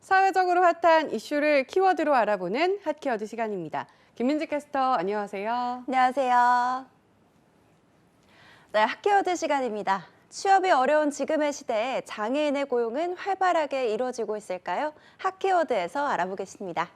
사회적으로 핫한 이슈를 키워드로 알아보는 핫키워드 시간입니다. 김민지 캐스터, 안녕하세요. 안녕하세요. 네, 핫키워드 시간입니다. 취업이 어려운 지금의 시대에 장애인의 고용은 활발하게 이루어지고 있을까요? 핫키워드에서 알아보겠습니다.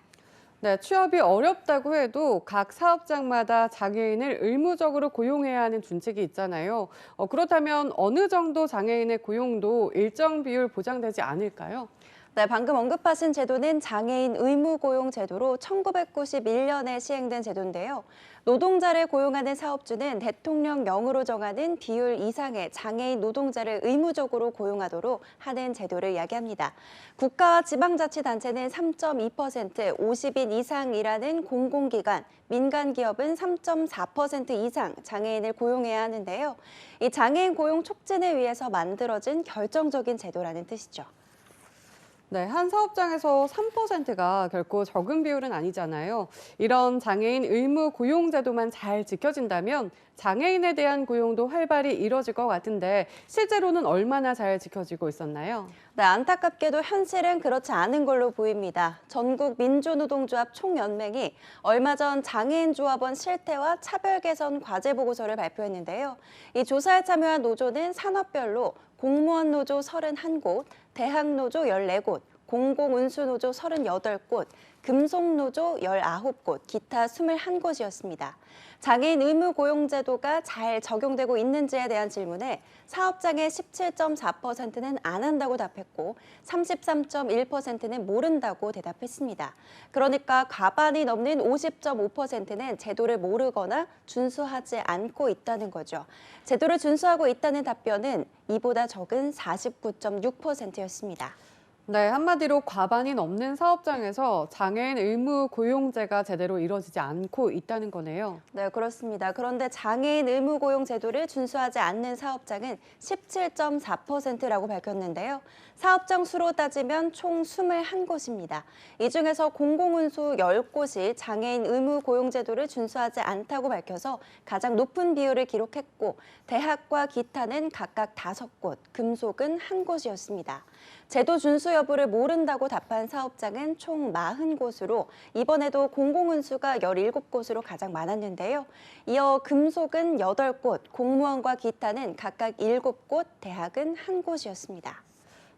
네, 취업이 어렵다고 해도 각 사업장마다 장애인을 의무적으로 고용해야 하는 준칙이 있잖아요. 그렇다면 어느 정도 장애인의 고용도 일정 비율 보장되지 않을까요? 네, 방금 언급하신 제도는 장애인 의무고용 제도로 1991년에 시행된 제도인데요. 노동자를 고용하는 사업주는 대통령령으로 정하는 비율 이상의 장애인 노동자를 의무적으로 고용하도록 하는 제도를 이야기합니다. 국가와 지방자치단체는 3.2%, 50인 이상 일하는 공공기관, 민간기업은 3.4% 이상 장애인을 고용해야 하는데요. 이 장애인 고용 촉진을 위해서 만들어진 결정적인 제도라는 뜻이죠. 네, 한 사업장에서 3%가 결코 적은 비율은 아니잖아요. 이런 장애인 의무 고용 제도만 잘 지켜진다면 장애인에 대한 고용도 활발히 이뤄질 것 같은데 실제로는 얼마나 잘 지켜지고 있었나요? 네, 안타깝게도 현실은 그렇지 않은 걸로 보입니다. 전국 민주노동조합 총연맹이 얼마 전 장애인 조합원 실태와 차별 개선 과제 보고서를 발표했는데요. 이 조사에 참여한 노조는 산업별로 공무원 노조 31곳, 대학 노조 14곳, 공공운수노조 38곳, 금속노조 19곳, 기타 21곳이었습니다. 장애인 의무고용제도가 잘 적용되고 있는지에 대한 질문에 사업장의 17.4%는 안 한다고 답했고 33.1%는 모른다고 대답했습니다. 그러니까 과반이 넘는 50.5%는 제도를 모르거나 준수하지 않고 있다는 거죠. 제도를 준수하고 있다는 답변은 이보다 적은 49.6%였습니다. 네, 한마디로 과반이 넘는 사업장에서 장애인 의무 고용제가 제대로 이루어지지 않고 있다는 거네요. 네, 그렇습니다. 그런데 장애인 의무 고용 제도를 준수하지 않는 사업장은 17.4%라고 밝혔는데요. 사업장 수로 따지면 총 21곳입니다. 이 중에서 공공운수 10곳이 장애인 의무 고용 제도를 준수하지 않다고 밝혀서 가장 높은 비율을 기록했고 대학과 기타는 각각 5곳, 금속은 1곳이었습니다. 제도 준수 여부를 모른다고 답한 사업장은 총 40곳으로 이번에도 공공운수가 17곳으로 가장 많았는데요. 이어 금속은 8곳, 공무원과 기타는 각각 7곳, 대학은 1곳이었습니다.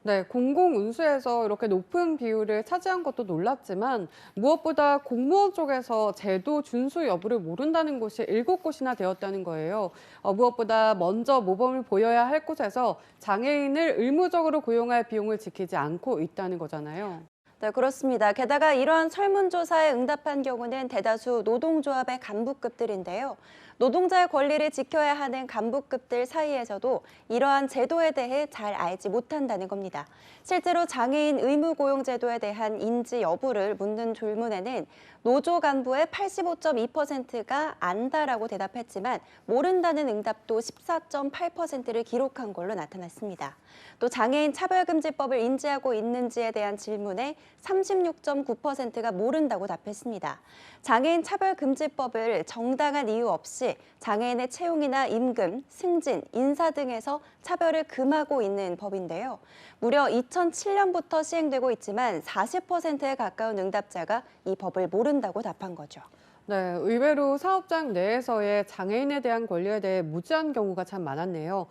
네, 공공운수에서 이렇게 높은 비율을 차지한 것도 놀랍지만 무엇보다 공무원 쪽에서 제도 준수 여부를 모른다는 곳이 7곳이나 되었다는 거예요. 무엇보다 먼저 모범을 보여야 할 곳에서 장애인을 의무적으로 고용할 비용을 지키지 않고 있다는 거잖아요. 네, 그렇습니다. 게다가 이러한 설문조사에 응답한 경우는 대다수 노동조합의 간부급들인데요. 노동자의 권리를 지켜야 하는 간부급들 사이에서도 이러한 제도에 대해 잘 알지 못한다는 겁니다. 실제로 장애인 의무고용제도에 대한 인지 여부를 묻는 질문에는 노조 간부의 85.2%가 안다라고 대답했지만 모른다는 응답도 14.8%를 기록한 걸로 나타났습니다. 또 장애인 차별금지법을 인지하고 있는지에 대한 질문에 36.9%가 모른다고 답했습니다. 장애인 차별금지법을 정당한 이유 없이 장애인의 채용이나 임금, 승진, 인사 등에서 차별을 금하고 있는 법인데요. 무려 2007년부터 시행되고 있지만 40%에 가까운 응답자가 이 법을 모른다고 답한 거죠. 네, 의외로 사업장 내에서의 장애인에 대한 권리에 대해 무지한 경우가 참 많았네요.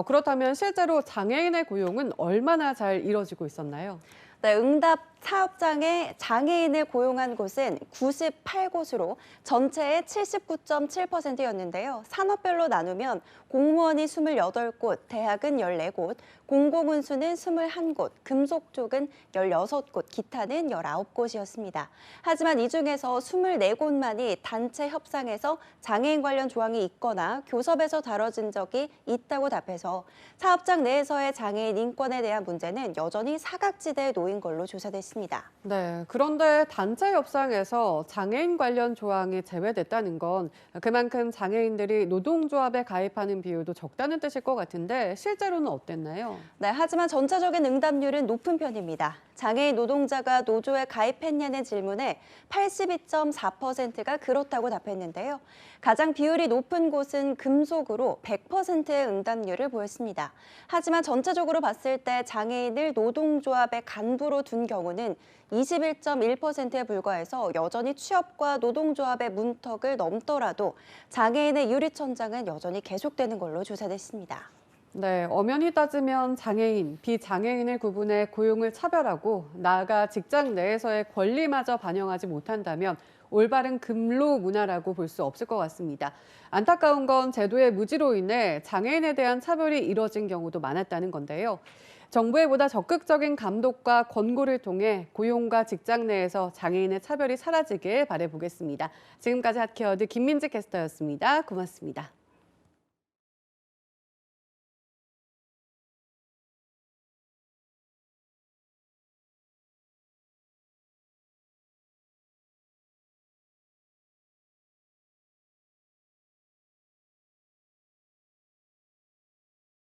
그렇다면 실제로 장애인의 고용은 얼마나 잘 이뤄지고 있었나요? 네, 응답 사업장에 장애인을 고용한 곳은 98곳으로 전체의 79.7%였는데요. 산업별로 나누면 공무원이 28곳, 대학은 14곳, 공공운수는 21곳, 금속 쪽은 16곳, 기타는 19곳이었습니다. 하지만 이 중에서 24곳만이 단체 협상에서 장애인 관련 조항이 있거나 교섭에서 다뤄진 적이 있다고 답해서 사업장 내에서의 장애인 인권에 대한 문제는 여전히 사각지대에 놓인 걸로 조사됐습니다. 네, 그런데 단체 협상에서 장애인 관련 조항이 제외됐다는 건 그만큼 장애인들이 노동조합에 가입하는 비율도 적다는 뜻일 것 같은데 실제로는 어땠나요? 네, 하지만 전체적인 응답률은 높은 편입니다. 장애인 노동자가 노조에 가입했냐는 질문에 82.4%가 그렇다고 답했는데요. 가장 비율이 높은 곳은 금속으로 100%의 응답률을 보였습니다. 하지만 전체적으로 봤을 때 장애인을 노동조합의 간부 공부로 둔 경우는 21.1%에 불과해서 여전히 취업과 노동조합의 문턱을 넘더라도 장애인의 유리천장은 여전히 계속되는 걸로 조사됐습니다. 네, 엄연히 따지면 장애인, 비장애인을 구분해 고용을 차별하고 나아가 직장 내에서의 권리마저 반영하지 못한다면 올바른 근로 문화라고 볼 수 없을 것 같습니다. 안타까운 건 제도의 무지로 인해 장애인에 대한 차별이 이뤄진 경우도 많았다는 건데요. 정부의 보다 적극적인 감독과 권고를 통해 고용과 직장 내에서 장애인의 차별이 사라지길 바라보겠습니다. 지금까지 핫케어드 김민지 캐스터였습니다. 고맙습니다.